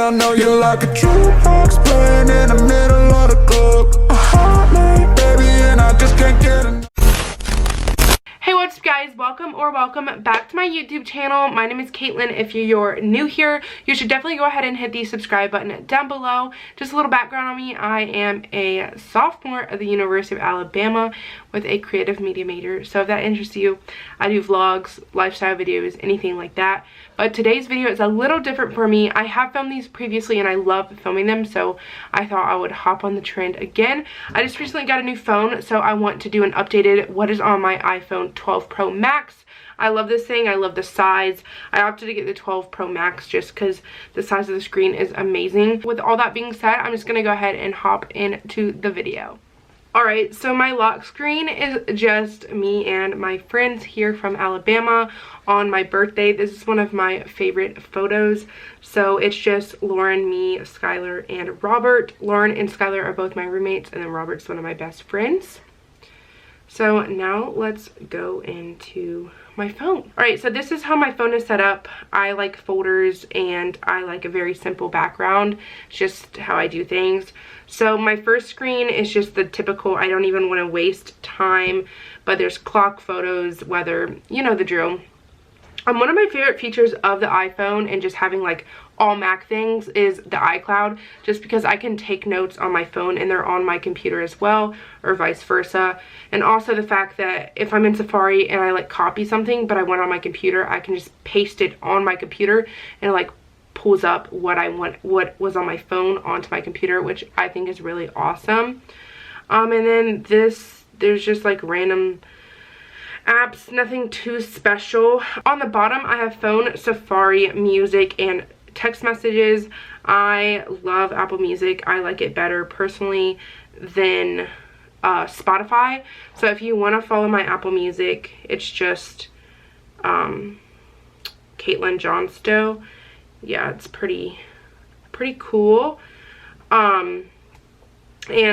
I know you're like a jukebox playing in the middle of the club. A hot night, baby, and I just can't get enough. Hey, what's up guys? Welcome back to my YouTube channel. My name is Katelyn. If you're new here, you should definitely go ahead and hit the subscribe button down below. Just a little background on me. I am a sophomore at the University of Alabama with a creative media major. So if that interests you, I do vlogs, lifestyle videos, anything like that. But today's video is a little different for me. I have filmed these previously and I love filming them, so I thought I would hop on the trend again. I just recently got a new phone, so I want to do an updated what is on my iPhone 12 Pro Max. I love this thing. I love the size. I opted to get the 12 Pro Max just because the size of the screen is amazing. With all that being said, I'm just going to go ahead and hop into the video. Alright, so my lock screen is just me and my friends here from Alabama on my birthday. This is one of my favorite photos. So it's just Lauren, me, Skylar, and Robert. Lauren and Skylar are both my roommates, and then Robert's one of my best friends. So now let's go into my phone. Alright, so this is how my phone is set up. I like folders and I like a very simple background. It's just how I do things. So my first screen is just the typical, I don't even want to waste time, but there's clock, photos, weather, you know the drill. One of my favorite features of the iPhone and just having like all Mac things is the iCloud, just because I can take notes on my phone and they're on my computer as well, or vice versa. And also the fact that if I'm in Safari and I like copy something but I want it on my computer, I can just paste it on my computer and it like pulls up what I want, what was on my phone onto my computer, which I think is really awesome. And then there's just like random apps, nothing too special. On the bottom I have phone, Safari, music, and text messages. I love Apple Music. I like it better personally than Spotify. So if you want to follow my Apple Music, it's just Katelyn Johnston. Yeah, it's pretty cool. And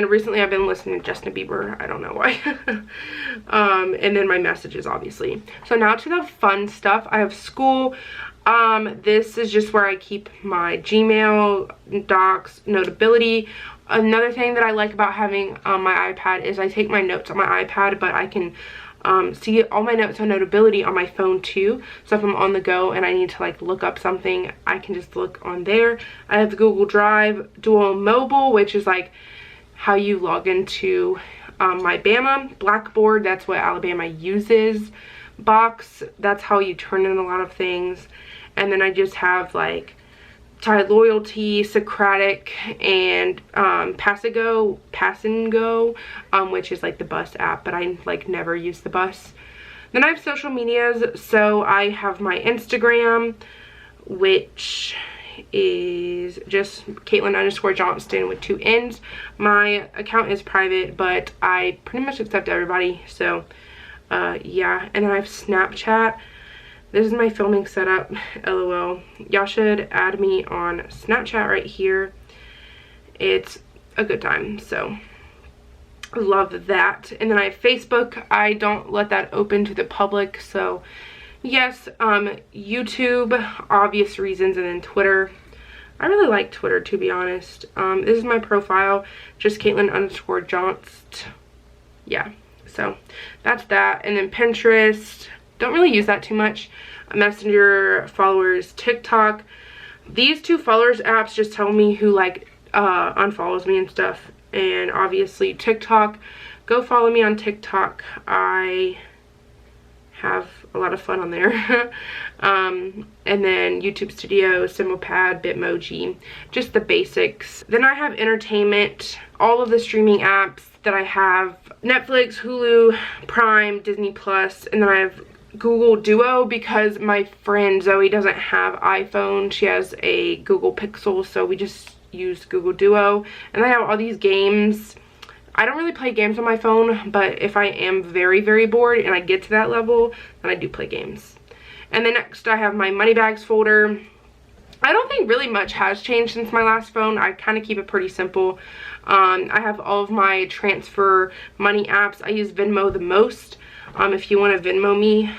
recently I've been listening to Justin Bieber. I don't know why. And then my messages, obviously. So now to the fun stuff. I have school. This is just where I keep my Gmail, Docs, Notability. Another thing that I like about having my iPad is I take my notes on my iPad, but I can see all my notes on Notability on my phone too. So if I'm on the go and I need to like look up something, I can just look on there. I have the Google Drive Dual Mobile, which is like how you log into my Bama. Blackboard, that's what Alabama uses. Box, that's how you turn in a lot of things. And then I just have like Tide Loyalty, Socratic, and Pass and Go, which is like the bus app, but I like never use the bus. Then I have social medias. So I have my Instagram, which is just Katelyn_Johnston with 2 N's. My account is private, but I pretty much accept everybody. So yeah. And then I have Snapchat. This is my filming setup, lol. Y'all should add me on Snapchat right here. It's a good time, so love that. And then I have Facebook. I don't let that open to the public, so yes. YouTube, obvious reasons, and then Twitter. I really like Twitter, to be honest. This is my profile, just Katelyn_Johnston. Yeah, so that's that. And then Pinterest. Don't really use that too much. Messenger, followers, TikTok. These 2 followers apps just tell me who like unfollows me and stuff. And obviously TikTok. Go follow me on TikTok. I have a lot of fun on there. And then YouTube Studio, Simulpad, Bitmoji, just the basics. Then I have entertainment, all of the streaming apps that I have: Netflix, Hulu, Prime, Disney Plus, and then I have Google Duo because my friend Zoe doesn't have iPhone. She has a Google Pixel, so we just use Google Duo. And I have all these games. I don't really play games on my phone, but if I am very, very bored and I get to that level, then I do play games. And then next I have my money bags folder. I don't think really much has changed since my last phone. I kind of keep it pretty simple. I have all of my transfer money apps. I use Venmo the most. If you want to Venmo me,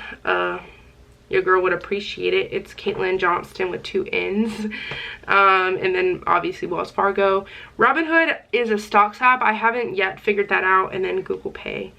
your girl would appreciate it. It's Katelyn Johnston with 2 N's. And then obviously Wells Fargo. Robinhood is a stocks app. I haven't yet figured that out. And then Google Pay.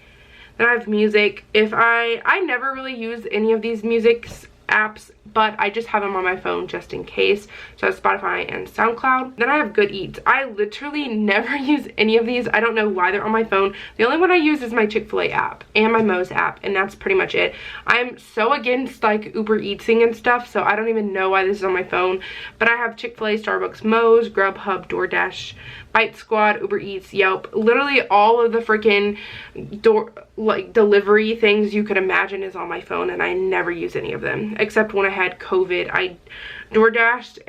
Then I have music. If I never really use any of these music apps, but I just have them on my phone just in case. So I have Spotify and SoundCloud. Then I have Good Eats. I literally never use any of these. I don't know why they're on my phone. The only one I use is my Chick-fil-A app and my Moe's app, and that's pretty much it. I'm so against like Uber Eatsing and stuff, so I don't even know why this is on my phone. But I have Chick-fil-A, Starbucks, Moe's, Grubhub, DoorDash, Bite Squad, Uber Eats, Yelp. Literally all of the freaking delivery things you could imagine is on my phone, and I never use any of them except when I had COVID. I DoorDashed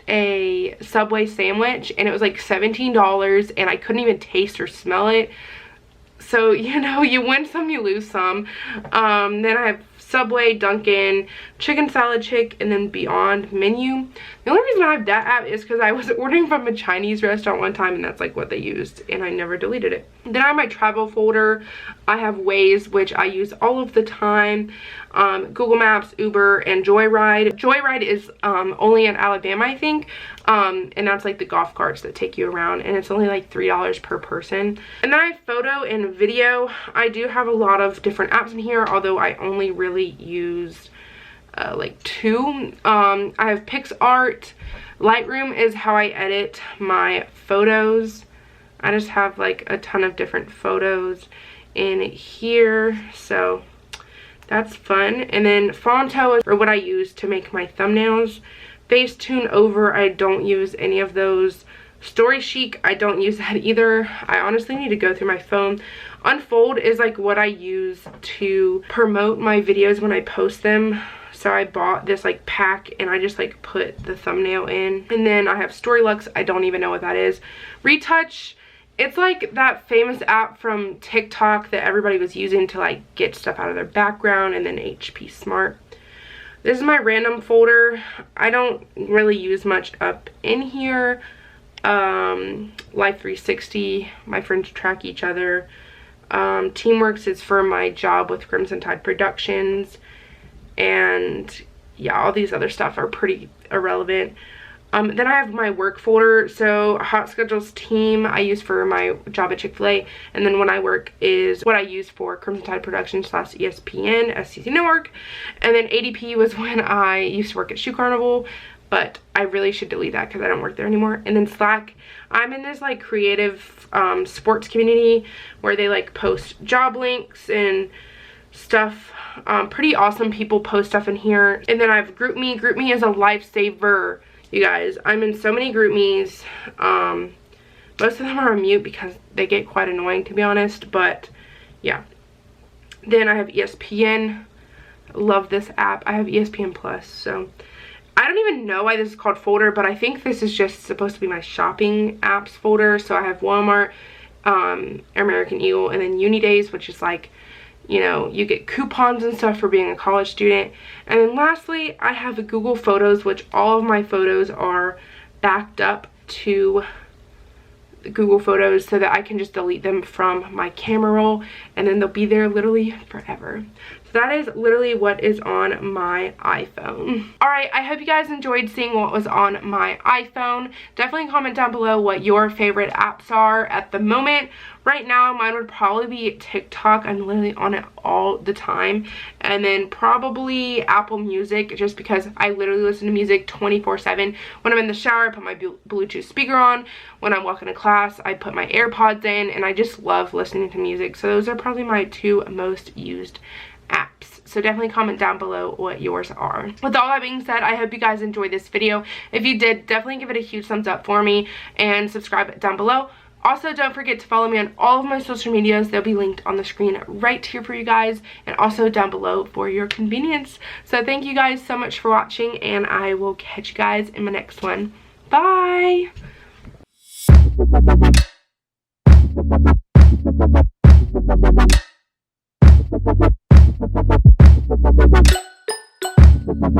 a Subway sandwich, and it was like $17, and I couldn't even taste or smell it. So, you know, you win some, you lose some. Then I have Subway, Dunkin', Chicken Salad Chick, and then Beyond Menu. The only reason I have that app is because I was ordering from a Chinese restaurant one time, and that's like what they used, and I never deleted it. Then I have my travel folder. I have Waze, which I use all of the time, Google Maps, Uber, and Joyride. Joyride is only in Alabama, I think, and that's like the golf carts that take you around, and it's only like $3 per person. And then I have photo and video. I do have a lot of different apps in here, although I only really use like 2. I have PixArt. Lightroom is how I edit my photos. I just have like a ton of different photos in here, so that's fun. And then Fonto is what I use to make my thumbnails. Facetune Over, I don't use any of those. Story Chic, I don't use that either. I honestly need to go through my phone. Unfold is like what I use to promote my videos when I post them. So I bought this like pack, and I just like put the thumbnail in. And then I have Storylux, I don't even know what that is. Retouch, it's like that famous app from TikTok that everybody was using to like get stuff out of their background. And then HP Smart. This is my random folder. I don't really use much up in here. Life 360, my friends track each other. Teamworks is for my job with Crimson Tide Productions. And yeah, all these other stuff are pretty irrelevant. Then I have my work folder. So Hot Schedules Team I use for my job at Chick-fil-A, and then When I Work is what I use for Crimson Tide Productions / ESPN, SCC Network. And then ADP was when I used to work at Shoe Carnival, but I really should delete that because I don't work there anymore. And then Slack, I'm in this like creative sports community where they like post job links and stuff. Pretty awesome people post stuff in here. And then I have GroupMe. GroupMe is a lifesaver, you guys. I'm in so many GroupMes. Most of them are on mute because they get quite annoying, to be honest, but yeah. Then I have ESPN. Love this app. I have ESPN Plus, so I don't even know why this is called folder, but I think this is just supposed to be my shopping apps folder. So I have Walmart, American Eagle, and then Unidays, which is like, you know, you get coupons and stuff for being a college student. And then lastly, I have Google Photos, which all of my photos are backed up to Google Photos so that I can just delete them from my camera roll, and then they'll be there literally forever. So that is literally what is on my iPhone. Alright, I hope you guys enjoyed seeing what was on my iPhone. Definitely comment down below what your favorite apps are at the moment. Right now, mine would probably be TikTok. I'm literally on it all the time. And then probably Apple Music, just because I literally listen to music 24/7. When I'm in the shower, I put my Bluetooth speaker on. When I'm walking to class, I put my AirPods in, and I just love listening to music. So those are probably my 2 most used apps. So definitely comment down below what yours are. With all that being said, I hope you guys enjoyed this video. If you did, definitely give it a huge thumbs up for me and subscribe down below. Also, don't forget to follow me on all of my social medias. They'll be linked on the screen right here for you guys, and also down below for your convenience. So thank you guys so much for watching, and I will catch you guys in my next one. Bye!